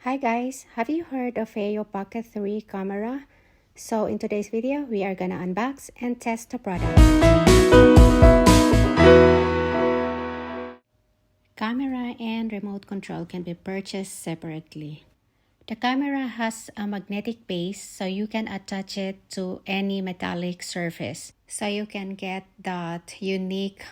Hi guys, have you heard of Feiyu Pocket3 camera? So in today's video, we are gonna unbox and test the product. Camera and remote control can be purchased separately. The camera has a magnetic base, so you can attach it to any metallic surface, so you can get that unique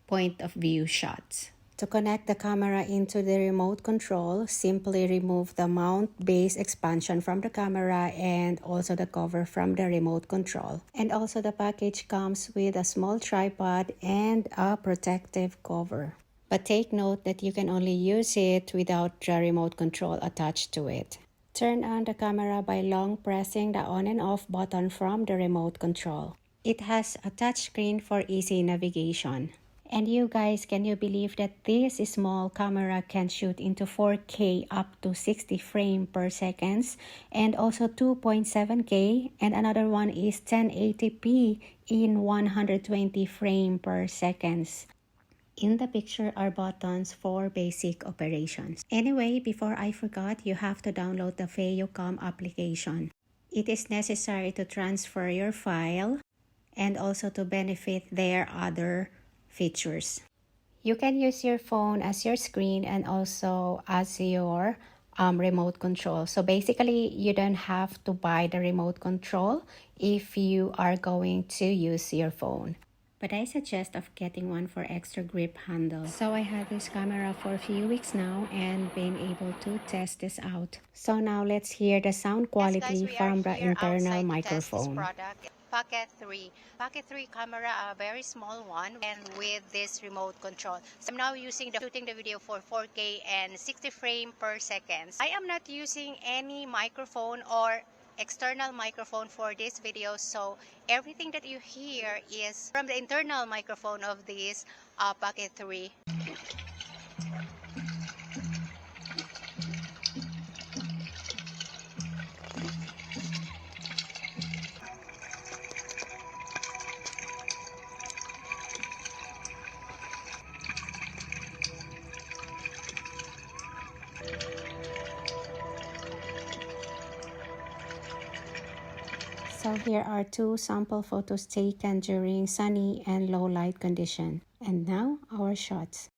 point of view shots. To connect the camera into the remote control, simply remove the mount base expansion from the camera and also the cover from the remote control. And also the package comes with a small tripod and a protective cover. But take note that you can only use it without the remote control attached to it. Turn on the camera by long pressing the on and off button from the remote control. It has a touch screen for easy navigation. And you guys, can you believe that this small camera can shoot into 4K up to 60 frames per second and also 2.7K, and another one is 1080p in 120 frames per second. In the picture are buttons for basic operations. Anyway, before I forgot, you have to download the FeiyuTech application. It is necessary to transfer your file and also to benefit their other features. You can use your phone as your screen and also as your remote control. So basically, you don't have to buy the remote control if you are going to use your phone. But I suggest of getting one for extra grip handle. So I had this camera for a few weeks now and been able to test this out. So now let's hear the sound quality from the internal microphone. Pocket 3 camera, a very small one, and with this remote control. So I'm now shooting the video for 4K and 60 frames per second. I am not using any microphone or external microphone for this video, so everything that you hear is from the internal microphone of this Pocket 3. So here are two sample photos taken during sunny and low light condition. And now our shots.